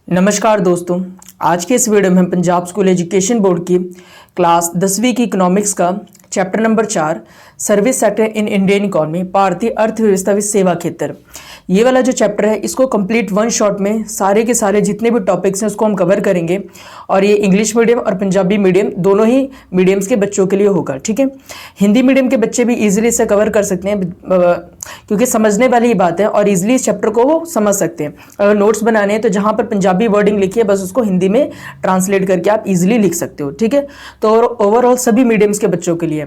नमस्कार दोस्तों, आज के इस वीडियो में हम पंजाब स्कूल एजुकेशन बोर्ड की क्लास 10वीं की इकोनॉमिक्स का chapter number 4 service sector in Indian economy भारतीय अर्थव्यवस्था व सेवा क्षेत्र, ये वाला जो चैप्टर है इसको कंप्लीट वन शॉट में सारे के सारे जितने भी टॉपिक्स हैं उसको हम कवर करेंगे। और ये इंग्लिश मीडियम और पंजाबी मीडियम दोनों ही मीडियम्स के बच्चों के लिए होगा। ठीक है, हिंदी मीडियम के बच्चे भी ईजिली इसे कवर कर सकते हैं क्योंकि समझने वाली ही बात है और ईजिली इस चैप्टर को वो समझ सकते हैं। अगर नोट्स बनाने हैं तो जहाँ पर पंजाबी वर्डिंग लिखी है बस उसको हिंदी में ट्रांसलेट करके आप इजीली लिख सकते हो। ठीक है, तो ओवरऑल सभी मीडियम्स के बच्चों के लिए,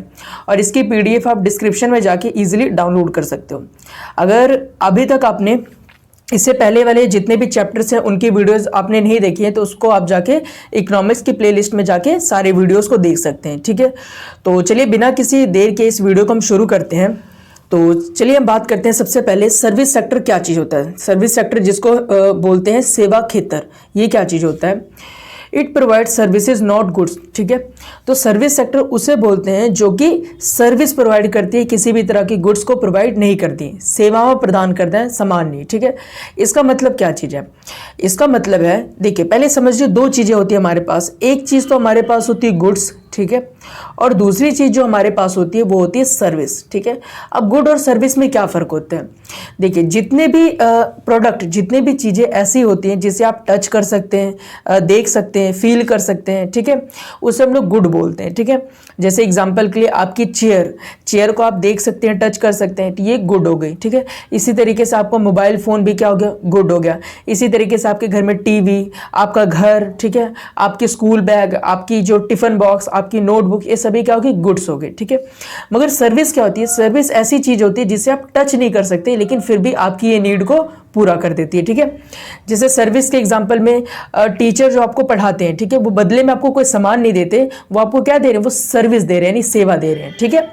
और इसकी पीडीएफ आप डिस्क्रिप्शन में जाके इजीली डाउनलोड कर सकते हो। अगर अभी तक आपने इससे पहले वाले जितने भी चैप्टर्स हैं उनकी वीडियोस आपने नहीं देखी है तो उसको आप जाके इकोनॉमिक्स की प्लेलिस्ट में जाके सारे वीडियोस को देख सकते हैं। ठीक है, तो चलिए बिना किसी देर के इस वीडियो को हम शुरू करते हैं। तो चलिए हम बात करते हैं सबसे पहले सर्विस सेक्टर क्या चीज़ होता है। सर्विस सेक्टर जिसको बोलते हैं सेवा क्षेत्र, ये क्या चीज़ होता है। It provide services not goods. ठीक है, तो सर्विस सेक्टर उसे बोलते हैं जो कि सर्विस प्रोवाइड करती है, किसी भी तरह की गुड्स को प्रोवाइड नहीं करती, सेवाओं प्रदान करता है, सामान नहीं। ठीक है, इसका मतलब क्या चीज़ है। इसका मतलब है, देखिए पहले समझिए दो चीज़ें होती है हमारे पास। एक चीज़ तो हमारे पास होती है गुड्स, ठीक है, और दूसरी चीज़ जो हमारे पास होती है वो होती है सर्विस। ठीक है, अब गुड और सर्विस में क्या फ़र्क होता है। देखिए जितने भी प्रोडक्ट, जितने भी चीज़ें ऐसी होती हैं जिसे आप टच कर सकते हैं, देख सकते हैं, फील कर सकते हैं, ठीक है, उसे हम लोग गुड बोलते हैं। ठीक है, जैसे एग्जांपल के लिए आपकी चेयर को आप देख सकते हैं, टच कर सकते हैं, तो ये गुड हो गई। ठीक है, इसी तरीके से आपका मोबाइल फ़ोन भी क्या हो गया, गुड हो गया। इसी तरीके से आपके घर में टीवी, आपका घर, ठीक है, आपके स्कूल बैग, आपकी जो टिफ़िन बॉक्स, आपकी नोटबुक, ये सभी क्या होगी, गुड्स हो गए। ठीक है, मगर सर्विस क्या होती है। सर्विस ऐसी चीज़ होती है जिसे आप टच नहीं कर सकते लेकिन फिर भी आपकी ये नीड को पूरा कर देती है। ठीक है, जैसे सर्विस के एग्जांपल में टीचर जो आपको पढ़ाते हैं, ठीक है, वो बदले में आपको कोई सामान नहीं देते, वो आपको क्या दे रहे हैं, वो सर्विस दे रहे हैं, यानी सेवा दे रहे हैं। ठीक है,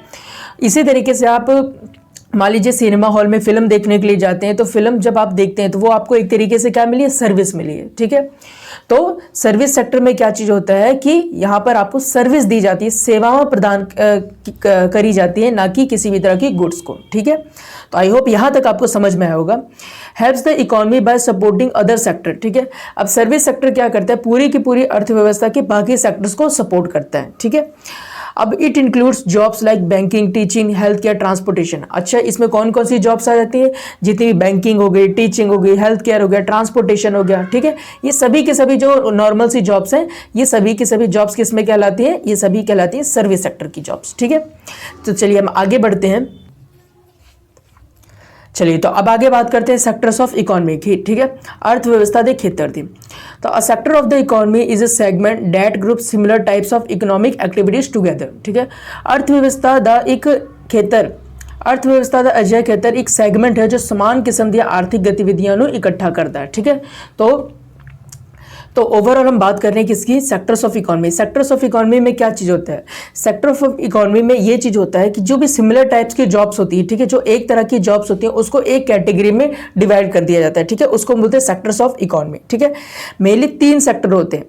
इसी तरीके से आप मान लीजिए सिनेमा हॉल में फिल्म देखने के लिए जाते हैं तो फिल्म जब आप देखते हैं तो वो आपको एक तरीके से क्या मिली है, सर्विस मिली है। ठीक है, तो सर्विस सेक्टर में क्या चीज़ होता है कि यहाँ पर आपको सर्विस दी जाती है, सेवाएं प्रदान करी जाती है, ना कि किसी भी तरह की गुड्स को। ठीक है, तो आई होप यहाँ तक आपको समझ में आया होगा। Helps the economy bye supporting other sector. ठीक है, अब सर्विस सेक्टर क्या करता है, पूरी की पूरी अर्थव्यवस्था के बाकी सेक्टर्स को सपोर्ट करता है। ठीक है, अब it includes jobs like banking, teaching, health care, transportation. अच्छा, इसमें कौन कौन सी जॉब्स आ जाती है, जितनी भी बैंकिंग हो गई, टीचिंग हो गई, हेल्थ केयर हो गया, ट्रांसपोर्टेशन हो गया। ठीक है, ये सभी के सभी जो नॉर्मल सी जॉब्स हैं, ये सभी की सभी जॉब्स किस में कहलाती है, ये सभी कहलाती है सर्विस सेक्टर की जॉब्स। ठीक है, तो चलिए हम आगे बढ़ते हैं। चलिए तो अब आगे बात करते हैं सेक्टर्स ऑफ इकोनॉमी की। ठीक है, अर्थव्यवस्था के क्षेत्र थी। तो a sector of the economy is a segment that group similar types of economic activities together. ठीक है, अर्थव्यवस्था दा एक क्षेत्र, अर्थव्यवस्था का अजिहा खेतर एक सैगमेंट है जो समान किस्म दी आर्थिक गतिविधियों को इकट्ठा करता है। ठीक है, तो ओवरऑल हम बात कर रहे हैं किसकी, sectors of economy. Sectors of economy में क्या चीज़ होता है, सेक्टर ऑफ इकोनॉमी में ये चीज़ होता है कि जो भी सिमिलर टाइप्स की जॉब्स होती है, ठीक है, जो एक तरह की जॉब्स होती हैं उसको एक कैटेगरी में डिवाइड कर दिया जाता है। ठीक है, उसको बोलते हैं सेक्टर्स ऑफ इकोनॉमी। ठीक है, मेनली 3 सेक्टर होते हैं।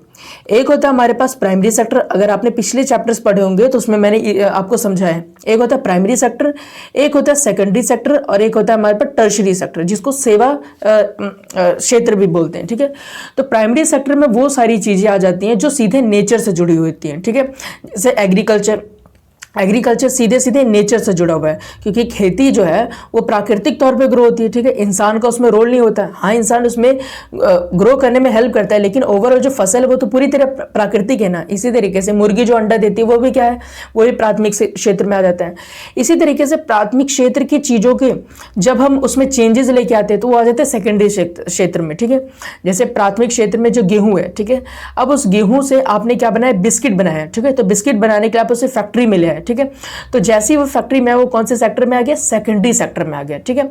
एक होता है हमारे पास प्राइमरी सेक्टर, अगर आपने पिछले चैप्टर्स पढ़े होंगे तो उसमें मैंने आपको समझाया है। एक होता है प्राइमरी सेक्टर, एक होता है सेकेंडरी सेक्टर, और एक होता है हमारे पास टर्शरी सेक्टर जिसको सेवा क्षेत्र भी बोलते हैं। ठीक है, तो प्राइमरी सेक्टर में वो सारी चीज़ें आ जाती हैं जो सीधे नेचर से जुड़ी हुई होती हैं। ठीक है, जैसे एग्रीकल्चर सीधे सीधे नेचर से जुड़ा हुआ है क्योंकि खेती जो है वो प्राकृतिक तौर पे ग्रो होती है। ठीक है, इंसान का उसमें रोल नहीं होता है। हाँ, इंसान उसमें ग्रो करने में हेल्प करता है लेकिन ओवरऑल जो फसल है वो तो पूरी तरह प्राकृतिक है ना। इसी तरीके से मुर्गी जो अंडा देती है वो भी क्या है, वो भी प्राथमिक क्षेत्र में आ जाता है। इसी तरीके से प्राथमिक क्षेत्र की चीज़ों के जब हम उसमें चेंजेस लेके आते हैं तो वो आ जाते हैं सेकेंडरी क्षेत्र में। ठीक है, जैसे प्राथमिक क्षेत्र में जो गेहूँ है, ठीक है, अब उस गेहूँ से आपने क्या बनाया, बिस्किट बनाया। ठीक है, तो बिस्किट बनाने के लिए आप उसे फैक्ट्री में ले आए। ठीक है, तो जैसे ही वो फैक्ट्री में है वो कौन से सेक्टर में आ गया, सेकेंडरी सेक्टर में आ गया। ठीक है,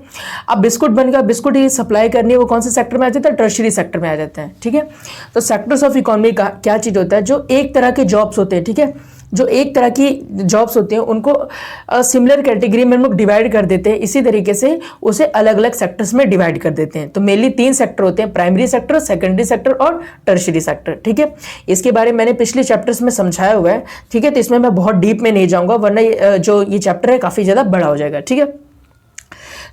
अब बिस्कुट बन गया, बिस्कुट ही सप्लाई करनी है, वो कौन से सेक्टर में आ जाता है, टर्शरी सेक्टर में आ जाते हैं। ठीक है, तो सेक्टर्स ऑफ इकोनॉमी का क्या चीज होता है, जो एक तरह के जॉब्स होते हैं। ठीक है, जो एक तरह की जॉब्स होते हैं उनको सिमिलर कैटेगरी में हम लोग डिवाइड कर देते हैं, इसी तरीके से उसे अलग अलग सेक्टर्स में डिवाइड कर देते हैं। तो मेनली 3 सेक्टर होते हैं, प्राइमरी सेक्टर, सेकेंडरी सेक्टर और टर्शरी सेक्टर। ठीक है, इसके बारे में मैंने पिछले चैप्टर्स में समझाया हुआ है। ठीक है, तो इसमें मैं बहुत डीप में नहीं जाऊंगा वरना जो ये चैप्टर है काफ़ी ज़्यादा बड़ा हो जाएगा। ठीक है,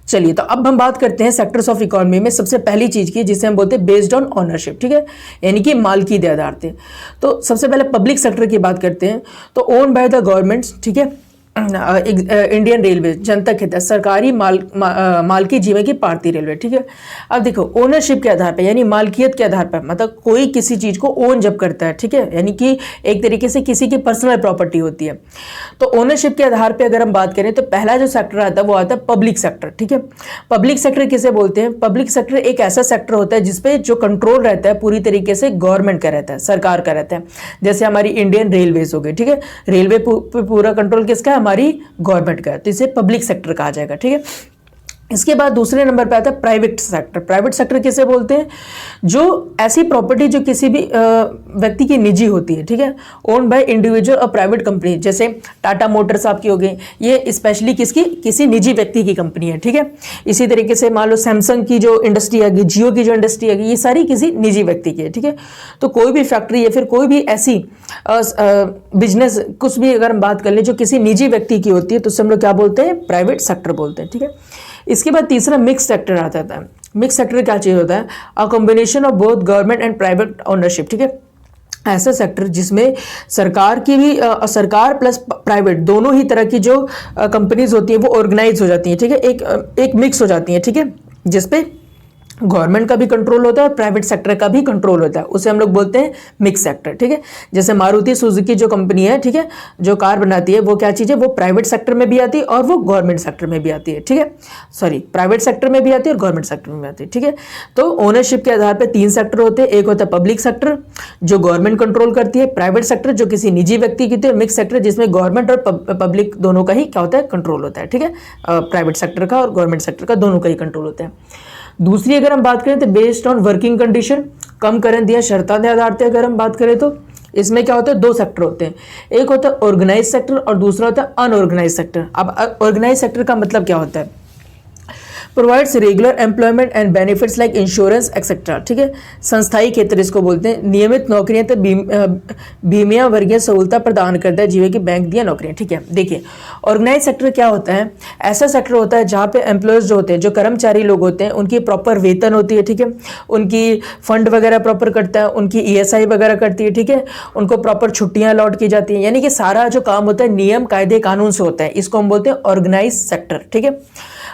चलिए, तो अब हम बात करते हैं सेक्टर्स ऑफ इकोनॉमी में सबसे पहली चीज की, जिसे हम बोलते हैं बेस्ड ऑन ओनरशिप, ठीक है, यानी कि मालकी के आधार पे। तो सबसे पहले पब्लिक सेक्टर की बात करते हैं, तो ओन बाय द गवर्नमेंट्स, ठीक है, इंडियन रेलवे जनता के तहत सरकारी मालकी जीवन की भारतीय रेलवे, ठीक है। अब देखो, ओनरशिप के आधार पर यानी मालकियत के आधार पर, मतलब कोई किसी चीज को ओन जब करता है, ठीक है, यानी कि एक तरीके से किसी की पर्सनल प्रॉपर्टी होती है। तो ओनरशिप के आधार पर अगर हम बात करें तो पहला जो सेक्टर आता है वो आता है पब्लिक सेक्टर, ठीक है। पब्लिक सेक्टर किसे बोलते हैं? पब्लिक सेक्टर एक ऐसा सेक्टर होता है जिसपे जो कंट्रोल रहता है पूरी तरीके से गवर्नमेंट का रहता है, सरकार का रहता है। जैसे हमारी इंडियन रेलवेज हो गई, ठीक है, रेलवे पे पूरा कंट्रोल किसका है? हमारी गवर्नमेंट का है, तो इसे पब्लिक सेक्टर कहा जाएगा, ठीक है। इसके बाद दूसरे नंबर पे आता है प्राइवेट सेक्टर। प्राइवेट सेक्टर किसे बोलते हैं? जो ऐसी प्रॉपर्टी जो किसी भी व्यक्ति की निजी होती है, ठीक है, ओन बाय इंडिविजुअल और प्राइवेट कंपनी, जैसे टाटा मोटर्स आपकी हो गई, ये स्पेशली किसकी? किसी निजी व्यक्ति की कंपनी है, ठीक है। इसी तरीके से मान लो सैमसंग की जो इंडस्ट्री है, जियो की जो इंडस्ट्री है, ये सारी किसी निजी व्यक्ति की है, ठीक है। तो कोई भी फैक्ट्री या फिर कोई भी ऐसी बिजनेस कुछ भी अगर हम बात कर ले जो किसी निजी व्यक्ति की होती है, तो उससे हम लोग क्या बोलते हैं? प्राइवेट सेक्टर बोलते हैं, ठीक है। इसके बाद तीसरा मिक्स सेक्टर आता है। मिक्स सेक्टर क्या चीज होता है? A combination of both government and private ownership, ठीक है। ऐसा सेक्टर जिसमें सरकार की भी सरकार प्लस प्राइवेट दोनों ही तरह की जो कंपनीज होती है वो ऑर्गेनाइज हो जाती है, ठीक है, एक मिक्स हो जाती है, ठीक है, जिसपे गवर्नमेंट का भी कंट्रोल होता है और प्राइवेट सेक्टर का भी कंट्रोल होता है, उसे हम लोग बोलते हैं मिक्स सेक्टर, ठीक है। जैसे मारुति सुजुकी जो कंपनी है, ठीक है, जो कार बनाती है, वो क्या चीज़ है? वो प्राइवेट सेक्टर में भी आती है और वो गवर्नमेंट सेक्टर में भी आती है, ठीक है, सॉरी, प्राइवेट सेक्टर में भी आती है और गवर्नमेंट सेक्टर में भी आती है, ठीक है। तो ओनरशिप के आधार पर 3 सेक्टर होते हैं। एक होता है पब्लिक सेक्टर जो गवर्नमेंट कंट्रोल करती है, प्राइवेट सेक्टर जो किसी निजी व्यक्ति की होती है, मिक्स सेक्टर जिसमें गवर्नमेंट और पब्लिक दोनों का ही क्या होता है? कंट्रोल होता है, ठीक है, प्राइवेट सेक्टर का और गवर्नमेंट सेक्टर का दोनों का ही कंट्रोल होता है। दूसरी अगर हम बात करें तो based on working condition, come current या शर्तां के आधार पर अगर हम बात करें तो इसमें क्या होता है? 2 सेक्टर होते हैं। एक होता है ऑर्गेनाइज सेक्टर और दूसरा होता है अनऑर्गेनाइज सेक्टर। अब ऑर्गेनाइज सेक्टर का मतलब क्या होता है? Provides regular employment and benefits like insurance etcetera, ठीक है। संस्थाई क्षेत्र इसको बोलते हैं। नियमित नौकरियां तो बीमिया वर्गीय सहूलता प्रदान करता है, जीवे की बैंक दिया नौकरियां, ठीक है। देखिए, ऑर्गेनाइज सेक्टर क्या होता है? ऐसा सेक्टर होता है जहाँ पे एम्प्लॉयज जो होते हैं, जो कर्मचारी लोग होते हैं, उनकी प्रॉपर वेतन होती है, ठीक है, उनकी फंड वगैरह प्रॉपर करता है, उनकी ESI वगैरह करती है, ठीक है, उनको प्रॉपर छुट्टियां अलॉट की जाती हैं, यानी कि सारा जो काम होता है नियम कायदे कानून से होता है। इसको हम बोलते हैं ऑर्गेनाइज सेक्टर, ठीक है।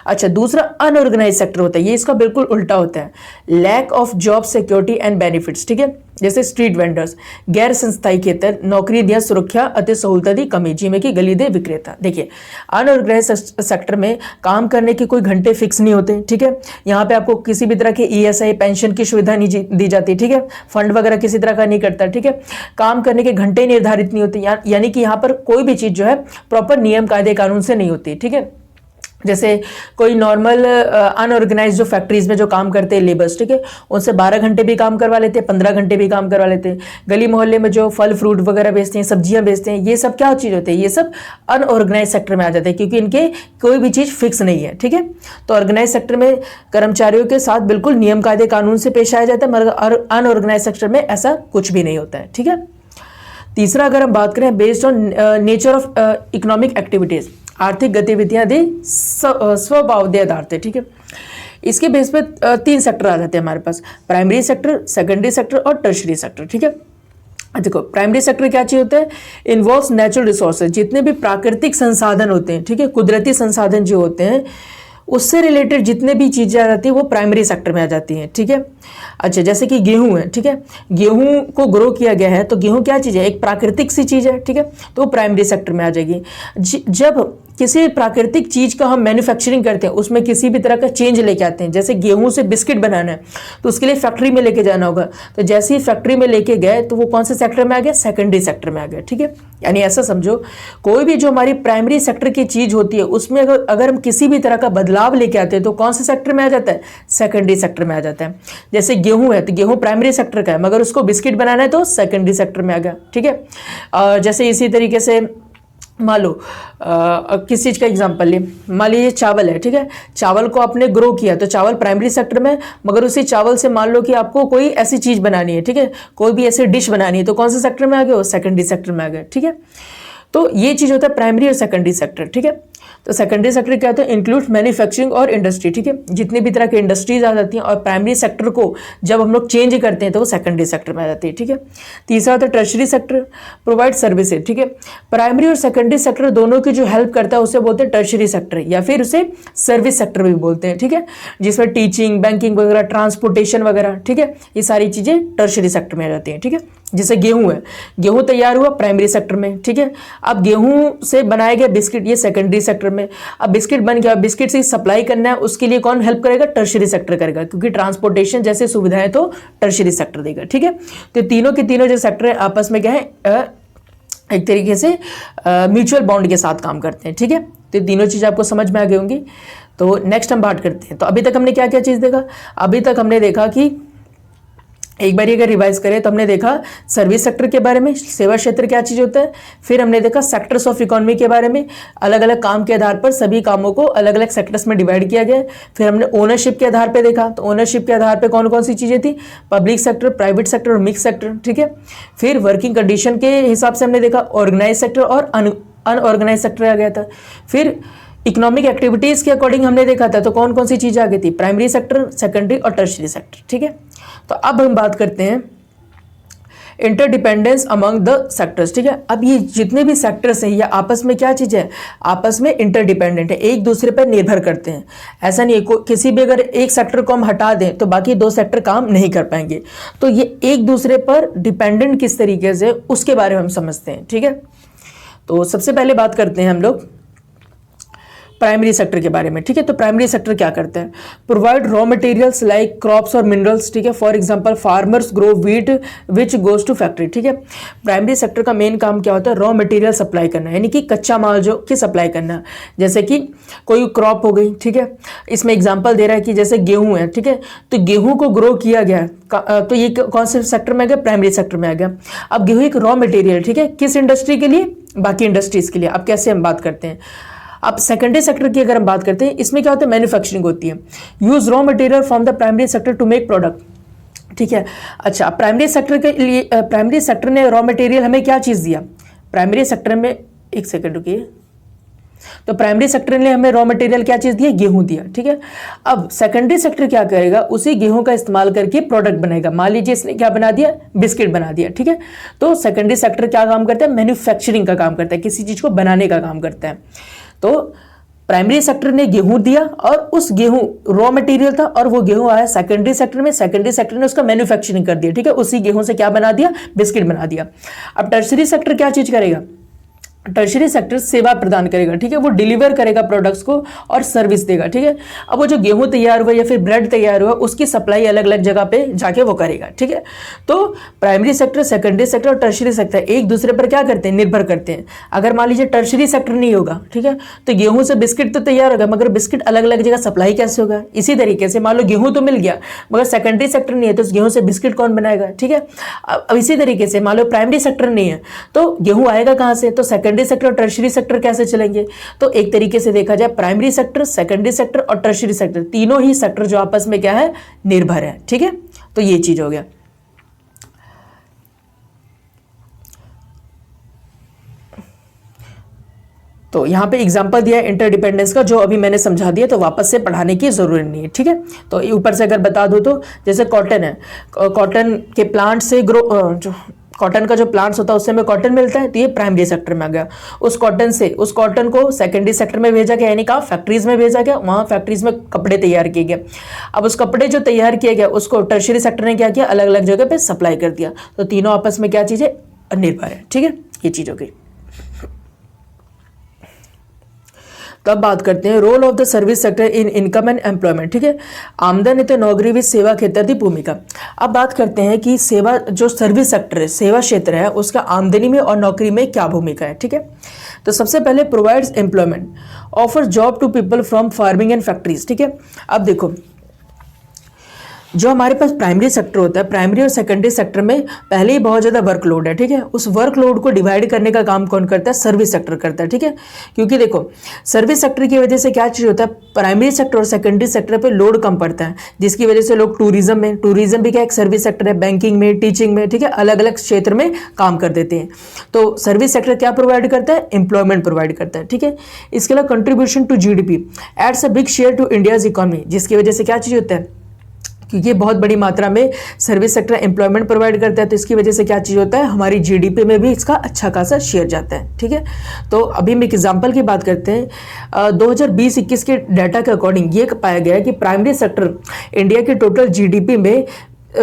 अच्छा, दूसरा अनऑर्गेनाइज सेक्टर होता है, ये इसका बिल्कुल उल्टा होता है। Lack of job security and benefits, ठीक है, जैसे स्ट्रीट वेंडर्स, गैर संस्थाई खेतर, नौकरी दिया सुरक्षा अति सहूलता दी कमी, जिमें की गली दे विक्रेता। देखिए, अनऑर्गेनाइज सेक्टर में काम करने के कोई घंटे फिक्स नहीं होते, ठीक है। यहाँ पे आपको किसी भी तरह के ESI पेंशन की सुविधा नहीं दी जाती, ठीक है, फंड वगैरह किसी तरह का नहीं करता, ठीक है। काम करने के घंटे निर्धारित नहीं होते, यानी कि यहाँ पर कोई भी चीज जो है प्रॉपर नियम कायदे कानून से नहीं होती, ठीक है। जैसे कोई नॉर्मल अनऑर्गेनाइज जो फैक्ट्रीज में जो काम करते हैं लेबर्स, ठीक है, उनसे 12 घंटे भी काम करवा लेते हैं, 15 घंटे भी काम करवा लेते हैं। गली मोहल्ले में जो फल फ्रूट वगैरह बेचते हैं, सब्जियां बेचते हैं, ये सब क्या चीज़ होती है? ये सब अनऑर्गेनाइज सेक्टर में आ जाते हैं, क्योंकि इनके कोई भी चीज़ फिक्स नहीं है, ठीक है। तो ऑर्गेनाइज सेक्टर में कर्मचारियों के साथ बिल्कुल नियम कायदे कानून से पेश आया जाता है, मगर अनऑर्गेनाइज सेक्टर में ऐसा कुछ भी नहीं होता है, ठीक है। तीसरा अगर हम बात करें based on nature of economic activities, आर्थिक गतिविधियां दी स्वभाव के आधार पर, ठीक है। इसके बेस पे 3 सेक्टर आ जाते हैं हमारे पास, प्राइमरी सेक्टर, सेकेंडरी सेक्टर और टर्शरी सेक्टर, ठीक है। देखो, प्राइमरी सेक्टर क्या चीज होता है? इन्वॉल्व्स नेचुरल रिसोर्सेज, जितने भी प्राकृतिक संसाधन होते हैं, ठीक है, कुदरती संसाधन जो होते हैं, उससे रिलेटेड जितने भी चीज़ें आ जाती है वो प्राइमरी सेक्टर में आ जाती हैं, ठीक है। अच्छा, जैसे कि गेहूं है, ठीक है, गेहूं को ग्रो किया गया है, तो गेहूं क्या चीज़ है? एक प्राकृतिक सी चीज़ है, ठीक है, तो वो प्राइमरी सेक्टर में आ जाएगी। जब किसी प्राकृतिक चीज़ का हम मैन्युफैक्चरिंग करते हैं, उसमें किसी भी तरह का चेंज लेके आते हैं, जैसे गेहूं से बिस्किट बनाना है तो उसके लिए फैक्ट्री में लेके जाना होगा, तो जैसे ही फैक्ट्री में लेके गए तो वो कौन से सेक्टर में आ गया? सेकेंडरी सेक्टर में आ गया, ठीक है। यानी ऐसा समझो, कोई भी जो हमारी प्राइमरी सेक्टर की चीज़ होती है उसमें अगर हम किसी भी तरह का बदलाव लेके आते हैं तो कौन से सेक्टर में आ जाता है? सेकेंडरी सेक्टर में आ जाता है। जैसे गेहूं है तो गेहूं प्राइमरी सेक्टर का है, मगर उसको बिस्किट बनाना है तो सेकेंडरी सेक्टर में आ गया, ठीक है। जैसे इसी तरीके से मान लो किस चीज़ का एग्जांपल ले, मान लीजिए चावल है, ठीक है, चावल को आपने ग्रो किया तो चावल प्राइमरी सेक्टर में, मगर उसी चावल से मान लो कि आपको कोई ऐसी चीज़ बनानी है, ठीक है, कोई भी ऐसी डिश बनानी है, तो कौन से सेक्टर में आ गया? वो सेकेंडरी सेक्टर में आ गया, ठीक है। तो ये चीज़ होता है प्राइमरी और सेकेंडरी सेक्टर, ठीक है। तो सेकेंडरी सेक्टर क्या होता है, इंक्लूड मैन्युफैक्चरिंग और इंडस्ट्री, ठीक है, जितनी भी तरह की इंडस्ट्रीज आ जाती हैं, और प्राइमरी सेक्टर को जब हम लोग चेंज करते हैं तो वो सेकेंडरी सेक्टर में आ जाती है, ठीक है। तीसरा होता है टर्शरी सेक्टर, प्रोवाइड सर्विसेज, ठीक है। प्राइमरी और सेकेंडरी सेक्टर दोनों की जो हेल्प करता है उसे बोलते हैं टर्शरी सेक्टर, या फिर उसे सर्विस सेक्टर भी बोलते हैं, ठीक है, जिसमें टीचिंग, बैंकिंग वगैरह, ट्रांसपोर्टेशन वगैरह, ठीक है, ये सारी चीजें टर्शरी सेक्टर में आ जाती हैं, ठीक है। जैसे गेहूं है, गेहूं तैयार हुआ प्राइमरी सेक्टर में, ठीक है। अब गेहूं से बनाया गया बिस्किट, ये सेकेंडरी सेक्टर में। अब बिस्किट बन गया, बिस्किट से सप्लाई करना है, उसके लिए कौन हेल्प करेगा, टर्शरी सेक्टर करेगा, क्योंकि ट्रांसपोर्टेशन जैसे सुविधाएं तो टर्शरी सेक्टर देगा, ठीक है। तो तीनों के तीनों जो सेक्टर है आपस में क्या है, एक तरीके से म्यूचुअल बॉन्ड के साथ काम करते हैं, ठीक है। तो तीनों चीज़ आपको समझ में आ गई होंगी। तो नेक्स्ट हम बात करते हैं। तो अभी तक हमने क्या क्या चीज़ देखा, अभी तक हमने देखा कि एक बार अगर रिवाइज करें तो हमने देखा सर्विस सेक्टर के बारे में, सेवा क्षेत्र क्या चीज़ होता है। फिर हमने देखा सेक्टर्स ऑफ इकोनॉमी के बारे में, अलग अलग काम के आधार पर सभी कामों को अलग अलग सेक्टर्स में डिवाइड किया गया। फिर हमने ओनरशिप के आधार पर देखा, तो ओनरशिप के आधार पर कौन कौन सी चीज़ें थी, पब्लिक सेक्टर, प्राइवेट सेक्टर और मिक्स सेक्टर, ठीक है। फिर वर्किंग कंडीशन के हिसाब से हमने देखा ऑर्गेनाइज सेक्टर और अनऑर्गेनाइज सेक्टर आ गया था। फिर इकोनॉमिक एक्टिविटीज़ के अकॉर्डिंग हमने देखा था तो कौन कौन सी चीज़ें आ गई थी, प्राइमरी सेक्टर, सेकेंडरी और टर्शरी सेक्टर, ठीक है। तो अब हम बात करते हैं इंटरडिपेंडेंस अमंग द सेक्टर्स, ठीक है। अब ये जितने भी सेक्टर्स हैं ये आपस में क्या चीज़ है, आपस में इंटरडिपेंडेंट है, एक दूसरे पर निर्भर करते हैं। ऐसा नहीं है किसी भी अगर एक सेक्टर को हम हटा दें तो बाकी दो सेक्टर काम नहीं कर पाएंगे। तो ये एक दूसरे पर डिपेंडेंट किस तरीके से, उसके बारे में हम समझते हैं, ठीक है। तो सबसे पहले बात करते हैं हम लोग प्राइमरी सेक्टर के बारे में, ठीक है। तो प्राइमरी सेक्टर क्या करता है, provide raw materials like crops और मिनरल्स, ठीक है। For example farmers grow wheat which goes to factory, ठीक है। प्राइमरी सेक्टर का मेन काम क्या होता है, रॉ मटेरियल सप्लाई करना, यानी कि कच्चा माल जो कि सप्लाई करना। जैसे कि कोई क्रॉप हो गई, ठीक है, इसमें एग्जाम्पल दे रहा है कि जैसे गेहूँ है, ठीक है, तो गेहूँ को ग्रो किया गया तो ये कौन से सेक्टर में आ गया, प्राइमरी सेक्टर में आ गया। अब गेहूँ एक रॉ मटेरियल, ठीक है, किस इंडस्ट्री के लिए, बाकी इंडस्ट्रीज के लिए। अब कैसे हम बात करते हैं, अब सेकेंडरी सेक्टर की अगर हम बात करते हैं, इसमें क्या होता है, मैन्युफैक्चरिंग होती है। Use raw material from the primary sector to make product, ठीक है। अच्छा, प्राइमरी सेक्टर के लिए प्राइमरी सेक्टर ने रॉ मटेरियल हमें क्या चीज़ दिया, प्राइमरी सेक्टर में, एक सेकेंड रुकिए, तो प्राइमरी सेक्टर ने हमें रॉ मटेरियल क्या चीज़ दिया, गेहूं दिया, ठीक है। अब सेकेंडरी सेक्टर क्या करेगा, उसी गेहूं का इस्तेमाल करके प्रोडक्ट बनाएगा। मान लीजिए इसने क्या बना दिया, बिस्किट बना दिया, ठीक है। तो सेकेंडरी सेक्टर क्या काम करता है, मैन्युफैक्चरिंग का काम करता है, किसी चीज़ को बनाने का काम करता है। तो प्राइमरी सेक्टर ने गेहूं दिया और उस गेहूं रॉ मटेरियल था और वो गेहूं आया सेकेंडरी सेक्टर में, सेकेंडरी सेक्टर ने उसका मैन्युफैक्चरिंग कर दिया, ठीक है, उसी गेहूं से क्या बना दिया, बिस्किट बना दिया। अब टर्शरी सेक्टर क्या चीज करेगा, टर्शरी सेक्टर सेवा प्रदान करेगा, ठीक है, वो डिलीवर करेगा प्रोडक्ट्स को और सर्विस देगा, ठीक है। अब वो जो गेहूं तैयार हुआ या फिर ब्रेड तैयार हुआ उसकी सप्लाई अलग अलग जगह पे जाके वो करेगा, ठीक है। तो प्राइमरी सेक्टर, सेकेंडरी सेक्टर और टर्शरी सेक्टर एक दूसरे पर क्या करते हैं, निर्भर करते हैं। अगर मान लीजिए टर्शरी सेक्टर नहीं होगा, ठीक है, तो गेहूं से बिस्किट तो तैयार होगा मगर बिस्किट अलग अलग जगह सप्लाई कैसे होगा। इसी तरीके से मान लो गेहूं तो मिल गया मगर सेकेंडरी सेक्टर नहीं है तो उस गेहूं से बिस्किट कौन बनाएगा, ठीक है। अब इसी तरीके से मान लो प्राइमरी सेक्टर नहीं है तो गेहूं आएगा कहां से, तो सेकेंडरी सेक्टर और टर्शरी सेक्टर कैसे चलेंगे। तो एक तरीके से देखा जाए प्राइमरी सेक्टर, सेकेंडरी सेक्टर और टर्शरी सेक्टर तीनों ही सेक्टर जो आपस में क्या है, निर्भर है, ठीक है। तो ये चीज हो गया। तो यहाँ पे एग्जांपल दिया है इंटरडिपेंडेंस का, जो अभी मैंने समझा दिया, तो वापस से पढ़ाने की जरूरत नहीं है, ठीक है। तो ऊपर से अगर बता दो तो जैसे कॉटन है, कॉटन के प्लांट से जो कॉटन का जो प्लांट्स होता है उससे हमें कॉटन मिलता है, तो ये प्राइमरी सेक्टर में आ गया। उस कॉटन को सेकेंडरी सेक्टर में भेजा गया, यानी कहा फैक्ट्रीज में भेजा गया, वहाँ फैक्ट्रीज में कपड़े तैयार किए गए। अब उस कपड़े जो तैयार किए गए उसको टर्शरी सेक्टर ने क्या किया, अलग अलग जगह पे सप्लाई कर दिया। तो तीनों आपस में क्या चीज़ है, निर्भर है, ठीक है, ये चीज़ हो गई। तब बात करते हैं role of the service sector in income and employment, ठीक है। आमदन ते नौकरी विद सेवा क्षेत्र की भूमिका। अब बात करते हैं कि सेवा जो सर्विस सेक्टर है, सेवा क्षेत्र है, उसका आमदनी में और नौकरी में क्या भूमिका है, ठीक है। तो सबसे पहले provides employment, offer job to people from farming and factories, ठीक है। अब देखो जो हमारे पास प्राइमरी सेक्टर होता है, प्राइमरी और सेकेंडरी सेक्टर में पहले ही बहुत ज़्यादा वर्कलोड है, ठीक है। उस वर्कलोड को डिवाइड करने का काम कौन करता है? सर्विस सेक्टर करता है, ठीक है। क्योंकि देखो सर्विस सेक्टर की वजह से क्या चीज़ होता है, प्राइमरी सेक्टर और सेकेंडरी सेक्टर पे लोड कम पड़ता है, जिसकी वजह से लोग टूरिज्म भी क्या एक सर्विस सेक्टर है, बैंकिंग में, टीचिंग में, ठीक है, अलग अलग क्षेत्र में काम कर देते हैं। तो सर्विस सेक्टर क्या प्रोवाइड करता है? एम्प्लॉयमेंट प्रोवाइड करता है, ठीक है। इसके अलावा contribution to GDP adds a big share to India's economy, जिसकी वजह से क्या चीज़ होता है, क्योंकि बहुत बड़ी मात्रा में सर्विस सेक्टर एम्प्लॉयमेंट प्रोवाइड करता है, तो इसकी वजह से क्या चीज़ होता है, हमारी जीडीपी में भी इसका अच्छा खासा शेयर जाता है, ठीक है। तो अभी हम एक एग्जांपल की बात करते हैं। 2020-21 के डाटा के अकॉर्डिंग ये पाया गया है कि प्राइमरी सेक्टर इंडिया के टोटल जीडीपी में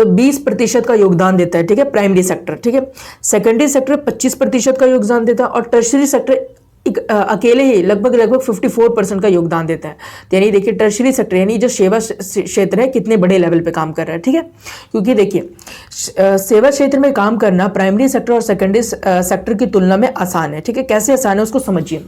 20% का योगदान देता है, ठीक है, प्राइमरी सेक्टर, ठीक है। सेकेंडरी सेक्टर 25% का योगदान देता है और टर्शरी सेक्टर अकेले ही लगभग 54% का योगदान देता है। तो यानी देखिए टर्शरी सेक्टर यानी जो सेवा क्षेत्र है कितने बड़े लेवल पे काम कर रहा है, ठीक है। क्योंकि देखिए सेवा क्षेत्र में काम करना प्राइमरी सेक्टर और सेकेंडरी सेक्टर की तुलना में आसान है, ठीक है। कैसे आसान है उसको समझिए।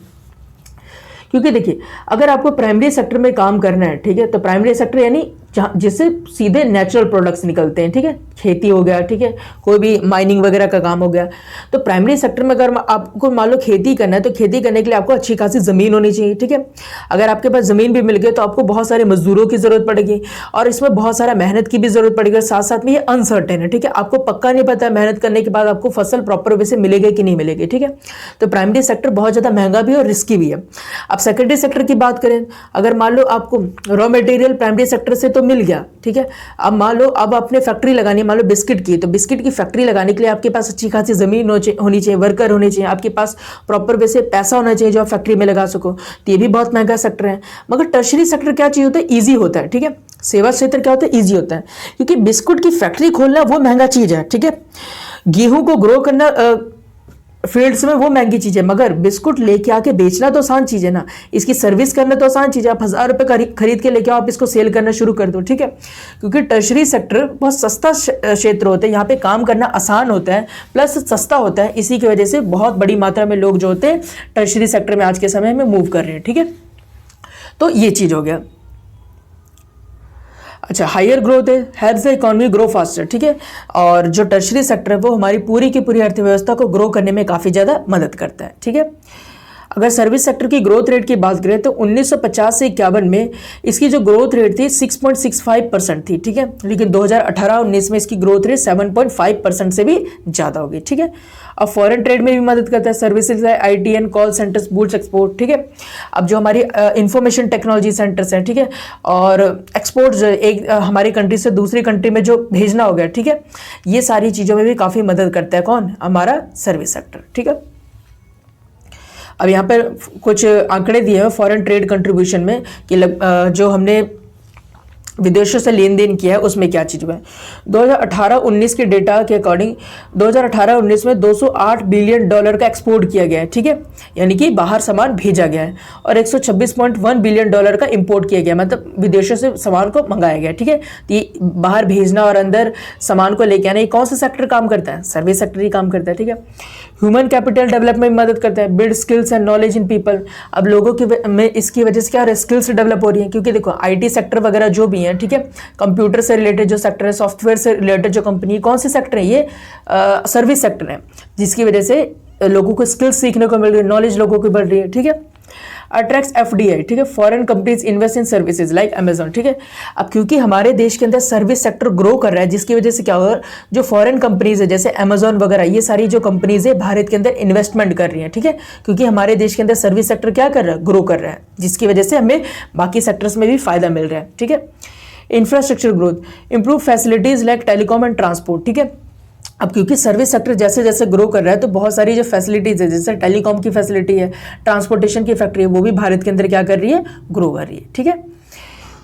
क्योंकि देखिए अगर आपको प्राइमरी सेक्टर में काम करना है, ठीक है, तो प्राइमरी सेक्टर यानी जिससे सीधे नेचुरल प्रोडक्ट्स निकलते हैं, ठीक है, खेती हो गया, ठीक है, कोई भी माइनिंग वगैरह का काम हो गया। तो प्राइमरी सेक्टर में अगर आपको मान लो खेती करना है, तो खेती करने के लिए आपको अच्छी खासी ज़मीन होनी चाहिए, ठीक है। अगर आपके पास ज़मीन भी मिल गई तो आपको बहुत सारे मजदूरों की ज़रूरत पड़ेगी और इसमें बहुत सारा मेहनत की भी ज़रूरत पड़ेगी। साथ साथ में ये अनसर्टेन है, ठीक है, आपको पक्का नहीं पता है मेहनत करने के बाद आपको फसल प्रॉपर वे से मिलेगी कि नहीं मिलेगी, ठीक है। तो प्राइमरी सेक्टर बहुत ज़्यादा महंगा भी और रिस्की भी है। अब सेकेंडरी सेक्टर की बात करें, अगर मान लो आपको रॉ मटेरियल प्राइमरी सेक्टर से तो मिल गया, ठीक है। अब मान लो अब आपने फैक्ट्री लगानी है, मान लो बिस्किट की, तो बिस्किट की फैक्ट्री लगाने के लिए आपके पास अच्छी खासी जमीन होनी चाहिए, वर्कर होने चाहिए, आपके पास प्रॉपर वे से पैसा होना चाहिए जो आप फैक्ट्री में लगा सको। तो ये भी बहुत महंगा सेक्टर है। मगर टर्शरी सेक्टर क्या चाहिए होता है? ईजी होता है, ठीक है। सेवा क्षेत्र क्या होता है? ईजी होता है, क्योंकि बिस्कुट की फैक्ट्री खोलना वो महंगा चीज है, ठीक है। गेहूं को ग्रो करना फील्ड्स में वो महंगी चीज है, मगर बिस्कुट लेके आके बेचना तो आसान चीज है ना, इसकी सर्विस करना तो आसान चीज है। आप 1000 रुपए खरीद के लेके आओ, आप इसको सेल करना शुरू कर दो, ठीक है। क्योंकि टर्शरी सेक्टर बहुत सस्ता क्षेत्र होता है, यहाँ पे काम करना आसान होता है प्लस सस्ता होता है। इसी की वजह से बहुत बड़ी मात्रा में लोग जो होते हैं टर्शरी सेक्टर में आज के समय में मूव कर रहे हैं, ठीक है। तो ये चीज हो गया। अच्छा, हायर ग्रोथ है, helps the economy grow faster, ठीक है। और जो टर्शरी सेक्टर है वो हमारी पूरी की पूरी अर्थव्यवस्था को ग्रो करने में काफ़ी ज़्यादा मदद करता है, ठीक है। अगर सर्विस सेक्टर की ग्रोथ रेट की बात करें तो 1950 से 51 में इसकी जो ग्रोथ रेट थी 6.65% थी, ठीक है। लेकिन 2018-19 में इसकी ग्रोथ रेट 7.5% से भी ज़्यादा होगी, ठीक है। अब फॉरेन ट्रेड में भी मदद करता है, सर्विसेज है, ITM, call centres, boots export, ठीक है। अब जो हमारी इंफॉर्मेशन टेक्नोलॉजी सेंटर्स हैं, ठीक है, और एक्सपोर्ट एक हमारी कंट्री से दूसरी कंट्री में जो भेजना हो गया, ठीक है, ये सारी चीज़ों में भी काफ़ी मदद करता है कौन? हमारा सर्विस सेक्टर, ठीक है। अब यहाँ पर कुछ आंकड़े दिए हैं फॉरेन ट्रेड कंट्रीब्यूशन में कि जो हमने विदेशों से लेन देन किया है उसमें क्या चीज़ हुआ है। 2018-19 के डेटा के अकॉर्डिंग 2018-19 में $208 बिलियन का एक्सपोर्ट किया गया है, ठीक है, यानी कि बाहर सामान भेजा गया है, और $126.1 बिलियन का इंपोर्ट किया गया, मतलब विदेशों से सामान को मंगाया गया, ठीक है। तो ये बाहर भेजना और अंदर सामान को लेके आना, ये कौन सा सेक्टर काम करता है? सर्विस सेक्टर ही काम करता है, ठीक है। ह्यूमन कैपिटल डेवलपमेंट में मदद करता है, build skills and knowledge in people. अब लोगों की में इसकी वजह से क्या है, स्किल्स डेवलप हो रही है, क्योंकि देखो आईटी सेक्टर वगैरह जो भी है, ठीक है, कंप्यूटर से रिलेटेड जो सेक्टर है, सॉफ्टवेयर से रिलेटेड जो कंपनी, कौन सी सेक्टर है? ये सर्विस सेक्टर है, जिसकी वजह से लोगों को स्किल्स सीखने को मिल रही है, नॉलेज लोगों की बढ़ रही है, ठीक है। अट्रैक्ट्स एफडीआई, ठीक है, foreign companies invest in services like Amazon, ठीक है। अब क्योंकि हमारे देश के अंदर सर्विस सेक्टर ग्रो कर रहा है, जिसकी वजह से क्या होगा, जो फॉरेन कंपनीज है जैसे अमेजॉन वगैरह, ये सारी जो कंपनीज है भारत के अंदर इन्वेस्टमेंट कर रही है, ठीक है, क्योंकि हमारे देश के अंदर सर्विस सेक्टर क्या कर रहा है? ग्रो कर रहा है, जिसकी वजह से हमें बाकी सेक्टर्स में भी फायदा मिल रहा है, ठीक है। Infrastructure growth, improve facilities like telecom and transport, ठीक है। अब क्योंकि सर्विस सेक्टर जैसे जैसे ग्रो कर रहा है तो बहुत सारी जो फैसिलिटीज़ है, जैसे टेलीकॉम की फैसिलिटी है, ट्रांसपोर्टेशन की फैक्ट्री है, वो भी भारत के अंदर क्या कर रही है? ग्रो कर रही है, ठीक है।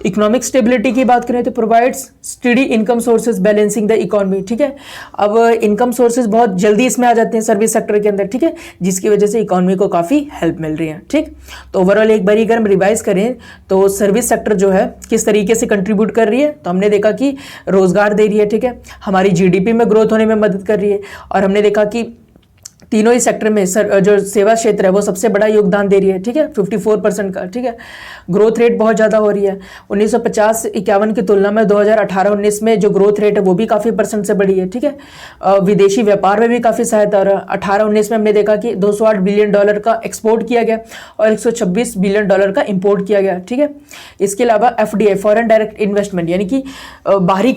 इकोनॉमिक स्टेबिलिटी की बात करें तो provides study income sources balancing the economy, ठीक है। अब इनकम सोर्सेज बहुत जल्दी इसमें आ जाते हैं सर्विस सेक्टर के अंदर, ठीक है, जिसकी वजह से इकोनॉमी को काफ़ी हेल्प मिल रही है, ठीक। तो ओवरऑल एक बार अगर हम रिवाइज करें तो सर्विस सेक्टर जो है किस तरीके से कंट्रीब्यूट कर रही है, तो हमने देखा कि रोजगार दे रही है, ठीक है, हमारी जीडीपी में ग्रोथ होने में मदद कर रही है, और हमने देखा कि तीनों ही सेक्टर में जो सेवा क्षेत्र है वो सबसे बड़ा योगदान दे रही है, ठीक है, 54% का, ठीक है। ग्रोथ रेट बहुत ज़्यादा हो रही है। 1950-51 की तुलना में 2018-19 में जो ग्रोथ रेट है वो भी काफ़ी % से बढ़ी है, ठीक है। विदेशी व्यापार में भी काफ़ी सहायता हो रहा है। 18-19 में हमने देखा कि $208 बिलियन का एक्सपोर्ट किया गया और $126 बिलियन का इंपोर्ट किया गया, ठीक है। इसके अलावा FDI, फॉरेन डायरेक्ट इन्वेस्टमेंट, यानी कि बाहरी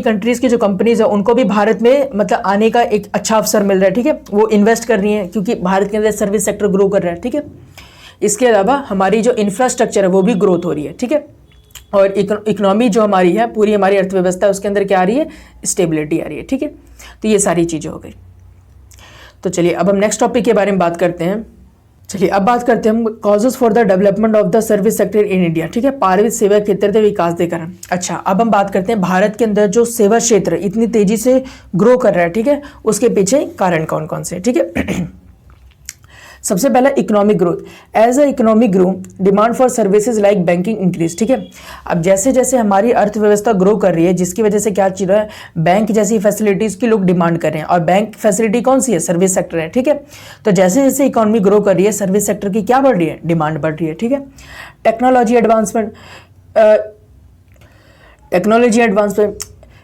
कंट्रीज की जो कंपनीज है उनको भी भारत में मतलब आने का एक अच्छा अवसर मिल रहा है, ठीक है। वो इन्वेस्ट कर रही है क्योंकि भारत के अंदर सर्विस सेक्टर ग्रो कर रहा है, ठीक है। इसके अलावा हमारी जो इंफ्रास्ट्रक्चर है वो भी ग्रोथ हो रही है, ठीक है। और इकोनॉमी जो हमारी है, पूरी हमारी अर्थव्यवस्था है, उसके अंदर क्या आ रही है, स्टेबिलिटी आ रही है, ठीक है। तो ये सारी चीज़ें हो गई। तो चलिए अब हम नेक्स्ट टॉपिक के बारे में बात करते हैं। चलिए अब बात करते हैं हम causes for the development of the service sector in India, ठीक है। पारित सेवा क्षेत्र के विकास के कारण। अच्छा, अब हम बात करते हैं भारत के अंदर जो सेवा क्षेत्र इतनी तेजी से ग्रो कर रहा है, ठीक है, उसके पीछे कारण कौन कौन से, ठीक है। सबसे पहला economic growth. As a economic grow demand for services like banking increase, ठीक है। अब जैसे जैसे हमारी अर्थव्यवस्था ग्रो कर रही है, जिसकी वजह से क्या चीज रहा है, बैंक जैसी फैसिलिटीज की लोग डिमांड कर रहे हैं। और बैंक फैसिलिटी कौन सी है, सर्विस सेक्टर है, ठीक है। तो जैसे जैसे इकोनॉमी ग्रो कर रही है, सर्विस सेक्टर की क्या बढ़ रही है, डिमांड बढ़ रही है, ठीक है। Technology advancement,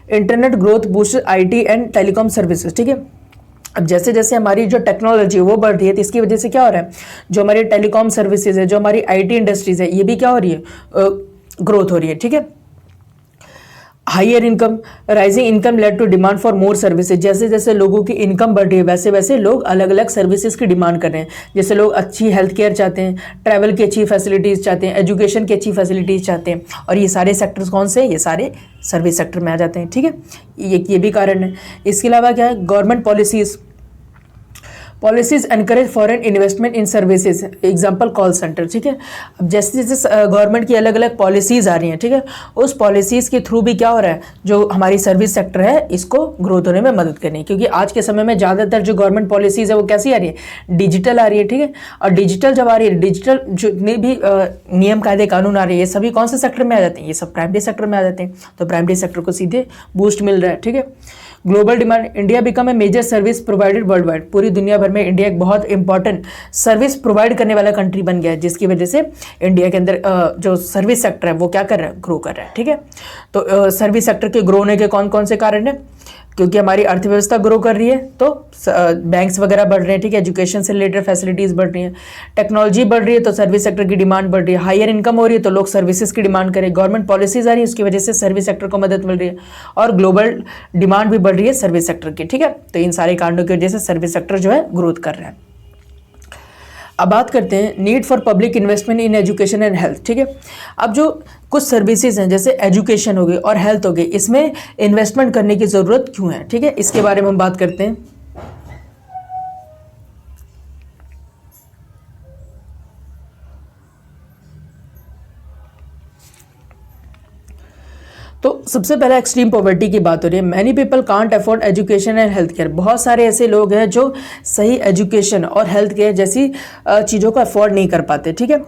internet growth boost IT and telecom services, ठीक है। अब जैसे जैसे हमारी जो टेक्नोलॉजी है वो बढ़ रही है, तो इसकी वजह से क्या हो रहा है, जो हमारी टेलीकॉम सर्विसेज है, जो हमारी IT इंडस्ट्रीज है, ये भी क्या हो रही है, ग्रोथ हो रही है, ठीक है। Higher income, rising income lead to demand for more services. जैसे जैसे लोगों की इनकम बढ़ रही है, वैसे वैसे लोग अलग अलग सर्विसेज की डिमांड कर रहे हैं। जैसे लोग अच्छी हेल्थ केयर चाहते हैं, ट्रैवल की अच्छी फैसिलिटीज़ चाहते हैं, एजुकेशन की अच्छी फैसिलिटीज़ चाहते हैं, और ये सारे सेक्टर्स कौन से, ये सारे सर्विस सेक्टर में आ जाते हैं, ठीक है। ये भी कारण है। इसके अलावा क्या है, government policies encourage foreign investment इन सर्विसेज, एग्जांपल कॉल सेंटर, ठीक है। अब जैसे जैसे गवर्नमेंट की अलग अलग पॉलिसीज आ रही हैं, ठीक है, उस पॉलिसीज के थ्रू भी क्या हो रहा है, जो हमारी सर्विस सेक्टर है इसको ग्रोथ होने में मदद करनी है। क्योंकि आज के समय में ज़्यादातर जो गवर्नमेंट पॉलिसीज है वो कैसी आ रही है, डिजिटल आ रही है, ठीक है। और डिजिटल जब आ रही है, डिजिटल जितने भी नियम कायदे कानून आ रहे हैं, ये सभी कौन से सेक्टर में आ जाते हैं, ये सब प्राइमरी सेक्टर में आ जाते हैं। तो प्राइमरी सेक्टर को सीधे बूस्ट मिल रहा है, ठीक है। Global demand, India become a major service provided worldwide. पूरी दुनिया भर में इंडिया एक बहुत इंपॉर्टेंट सर्विस प्रोवाइड करने वाला कंट्री बन गया है, जिसकी वजह से इंडिया के अंदर जो सर्विस सेक्टर है वो क्या कर रहा है, ग्रो कर रहा है, ठीक है। तो सर्विस सेक्टर के ग्रो होने के कौन कौन से कारण है, क्योंकि हमारी अर्थव्यवस्था ग्रो कर रही है तो बैंक्स वगैरह बढ़ रहे हैं, ठीक है, एजुकेशन से रिलेटेड फैसिलिटीज़ बढ़ रही हैं, टेक्नोलॉजी बढ़ रही है तो सर्विस सेक्टर की डिमांड बढ़ रही है, हायर इनकम हो रही है तो लोग सर्विसेज की डिमांड करें, गवर्नमेंट पॉलिसीज आ रही है उसकी वजह से सर्विस सेक्टर को मदद मिल रही है, और ग्लोबल डिमांड भी बढ़ रही है सर्विस सेक्टर की, ठीक है। तो इन सारे कारणों की वजह से सर्विस सेक्टर जो है ग्रोथ कर रहा है। अब बात करते हैं need for public investment in education and health, ठीक है। अब जो कुछ सर्विसेज हैं जैसे एजुकेशन हो गई और हेल्थ हो गई, इसमें इन्वेस्टमेंट करने की ज़रूरत क्यों है, ठीक है, इसके बारे में हम बात करते हैं। तो सबसे पहले एक्सट्रीम पॉवर्टी की बात हो रही है। Many people can't afford education and health care. बहुत सारे ऐसे लोग हैं जो सही एजुकेशन और हेल्थ केयर जैसी चीज़ों को अफोर्ड नहीं कर पाते, ठीक है।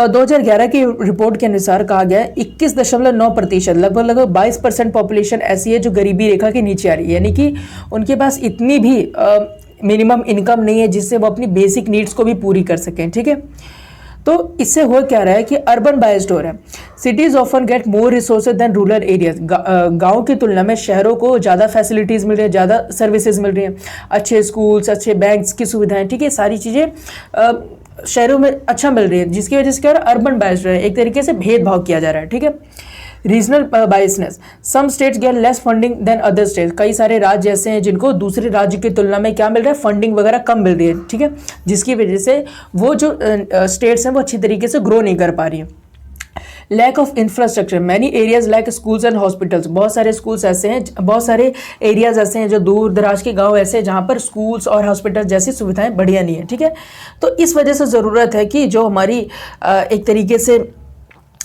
2011 की रिपोर्ट के अनुसार कहा गया है 21.9%, लगभग 22% पॉपुलेशन ऐसी है जो गरीबी रेखा के नीचे आ रही है, यानी कि उनके पास इतनी भी मिनिमम इनकम नहीं है जिससे वो अपनी बेसिक नीड्स को भी पूरी कर सकें, ठीक है। तो इससे हो क्या रहा है कि अर्बन बायस्ड हो रहा है। Cities often get more resources than rural areas. गाँव की तुलना में शहरों को ज़्यादा फैसिलिटीज़ मिल रही है, ज़्यादा सर्विसेज मिल रही हैं, अच्छे स्कूल्स, अच्छे बैंक्स की सुविधाएं, ठीक है, सारी चीज़ें शहरों में अच्छा मिल रही है, जिसकी वजह से क्या अर्बन बायस्ड है, एक तरीके से भेदभाव किया जा रहा है, ठीक है। Regional biasness, some states get less funding than other states. कई सारे राज्य ऐसे हैं जिनको दूसरे राज्य की तुलना में क्या मिल रहा है, फंडिंग वगैरह कम मिल रही है, ठीक है, जिसकी वजह से वो जो स्टेट्स हैं वो अच्छी तरीके से ग्रो नहीं कर पा रही है। Lack of infrastructure, many areas like schools and hospitals. बहुत सारे स्कूल्स ऐसे हैं, बहुत सारे एरियाज ऐसे हैं जो दूर दराज के गांव ऐसे हैं जहां पर स्कूल्स और हॉस्पिटल जैसी सुविधाएं बढ़िया नहीं है, ठीक है। तो इस वजह से ज़रूरत है कि जो हमारी एक तरीके से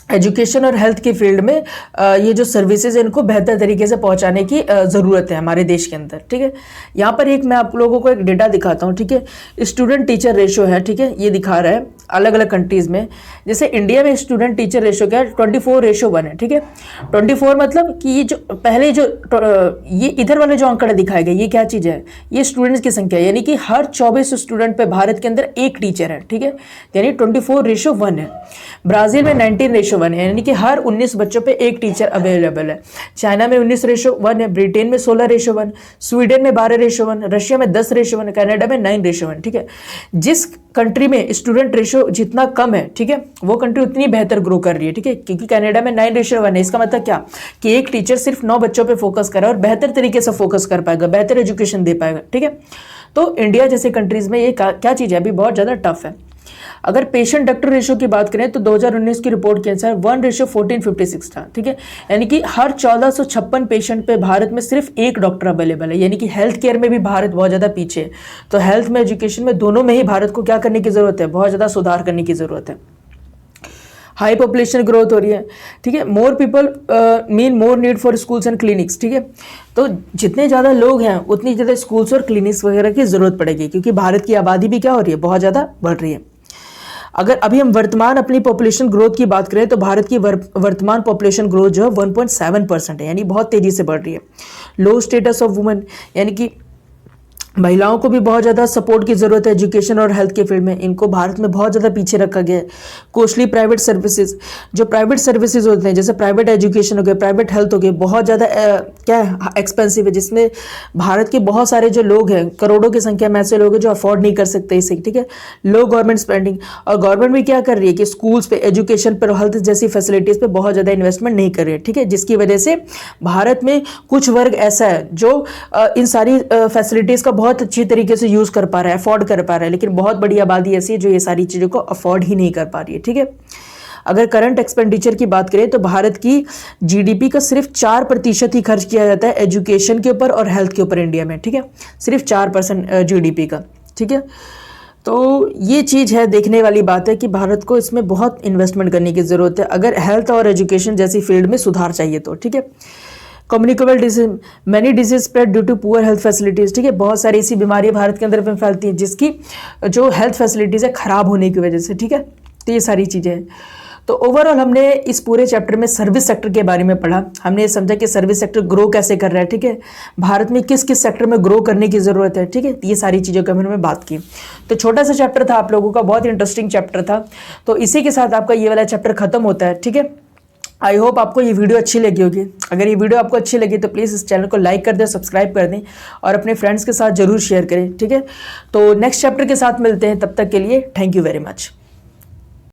एजुकेशन और हेल्थ की फील्ड में ये जो सर्विसेज है इनको बेहतर तरीके से पहुंचाने की ज़रूरत है हमारे देश के अंदर। ठीक है, यहाँ पर एक मैं आप लोगों को एक डेटा दिखाता हूँ। ठीक है, स्टूडेंट टीचर रेशो है। ठीक है, ये दिखा रहा है अलग अलग कंट्रीज़ में। जैसे इंडिया में स्टूडेंट टीचर रेशो क्या है, 24:1 है। ठीक है, 24 मतलब कि ये जो पहले जो ये इधर वाले जो आंकड़े दिखाए गए, ये क्या चीज़ है, ये स्टूडेंट्स की संख्या, यानी कि हर 24 स्टूडेंट पे भारत के अंदर एक टीचर है। ठीक है, यानी 24:1 है। ब्राज़ील में 19:1 है, यानी कि हर 19 बच्चों पे एक टीचर अवेलेबल है। चाइना में 19:1 है, ब्रिटेन में 16:1, स्वीडन में 12:1, रशिया में 10:1, कनाडा में 9:1। ठीक है, जिस कंट्री में स्टूडेंट रेशो जितना कम है, ठीक है, वो कंट्री उतनी बेहतर ग्रो कर रही है। ठीक है, क्योंकि कनाडा में 9:1 है, इसका मतलब क्या कि एक टीचर सिर्फ 9 बच्चों पे फोकस कर रहा है और बेहतर तरीके से फोकस कर पाएगा, बेहतर एजुकेशन दे पाएगा। ठीक है, तो इंडिया जैसे कंट्रीज में ये क्या चीज़ है, अभी बहुत ज़्यादा टफ है। अगर पेशेंट डॉक्टर रेशो की बात करें तो 2019 की रिपोर्ट के अनुसार 1:1456 था। ठीक है, यानी कि हर 1456 पेशेंट पे भारत में सिर्फ एक डॉक्टर अवेलेबल है, यानी कि हेल्थ केयर में भी भारत बहुत ज़्यादा पीछे है। तो हेल्थ में, एजुकेशन में, दोनों में ही भारत को क्या करने की ज़रूरत है, बहुत ज़्यादा सुधार करने की ज़रूरत है। हाई पॉपुलेशन ग्रोथ हो रही है। ठीक है, more people mean more need for schools and clinics. ठीक है, तो जितने ज़्यादा लोग हैं उतनी ज़्यादा स्कूल्स और क्लिनिक्स वगैरह की ज़रूरत पड़ेगी, क्योंकि भारत की आबादी भी क्या हो रही है, बहुत ज़्यादा बढ़ रही है। अगर अभी हम वर्तमान अपनी पॉपुलेशन ग्रोथ की बात करें तो भारत की वर्तमान पॉपुलेशन ग्रोथ जो है 1.7% है, यानी बहुत तेज़ी से बढ़ रही है। लो स्टेटस ऑफ वुमेन, यानी कि महिलाओं को भी बहुत ज़्यादा सपोर्ट की ज़रूरत है एजुकेशन और हेल्थ के फील्ड में, इनको भारत में बहुत ज़्यादा पीछे रखा गया है। कॉस्टली प्राइवेट सर्विसेज, जो प्राइवेट सर्विसेज होते हैं जैसे प्राइवेट एजुकेशन हो गया, प्राइवेट हेल्थ हो गया, बहुत ज़्यादा क्या है, एक्सपेंसिव है, जिसमें भारत के बहुत सारे जो लोग हैं, करोड़ों की संख्या में ऐसे लोग हैं जो अफोर्ड नहीं कर सकते इसे। ठीक है, लो गवर्नमेंट स्पेंडिंग, और गवर्नमेंट भी क्या कर रही है कि स्कूल्स पे, एजुकेशन पर, हेल्थ जैसी फैसिलिटीज़ पे बहुत ज़्यादा इन्वेस्टमेंट नहीं कर रही है। ठीक है, जिसकी वजह से भारत में कुछ वर्ग ऐसा है जो इन सारी फैसिलिटीज़ का बहुत अच्छी तरीके से यूज़ कर पा रहा है, अफोर्ड कर पा रहा है, लेकिन बहुत बड़ी आबादी ऐसी है जो ये सारी चीज़ों को अफोर्ड ही नहीं कर पा रही है। ठीक है, अगर करंट एक्सपेंडिचर की बात करें तो भारत की जीडीपी का सिर्फ 4% ही खर्च किया जाता है एजुकेशन के ऊपर और हेल्थ के ऊपर इंडिया में। ठीक है, सिर्फ 4% जीडीपी का। ठीक है, तो ये चीज़ है, देखने वाली बात है कि भारत को इसमें बहुत इन्वेस्टमेंट करने की ज़रूरत है अगर हेल्थ और एजुकेशन जैसी फील्ड में सुधार चाहिए तो। ठीक है, communicable disease, many disease spread due to poor health facilities. ठीक है, बहुत सारी ऐसी बीमारियां भारत के अंदर में फैलती हैं जिसकी जो हेल्थ फैसिलिटीज़ है ख़राब होने की वजह से। ठीक है, तो ये सारी चीज़ें हैं। तो ओवरऑल हमने इस पूरे चैप्टर में सर्विस सेक्टर के बारे में पढ़ा। हमने ये समझा कि सर्विस सेक्टर ग्रो कैसे कर रहा है। ठीक है, भारत में किस किस सेक्टर में ग्रो करने की ज़रूरत है। ठीक है, ये सारी चीज़ों की हमने बात की। तो छोटा सा चैप्टर था आप लोगों का, बहुत इंटरेस्टिंग चैप्टर था। तो इसी के साथ आपका ये वाला चैप्टर खत्म होता है। ठीक है, आई होप आपको ये वीडियो अच्छी लगी होगी। अगर ये वीडियो आपको अच्छी लगी तो प्लीज़ इस चैनल को लाइक कर दें, सब्सक्राइब कर दें और अपने फ्रेंड्स के साथ ज़रूर शेयर करें। ठीक है, तो नेक्स्ट चैप्टर के साथ मिलते हैं, तब तक के लिए थैंक यू वेरी मच।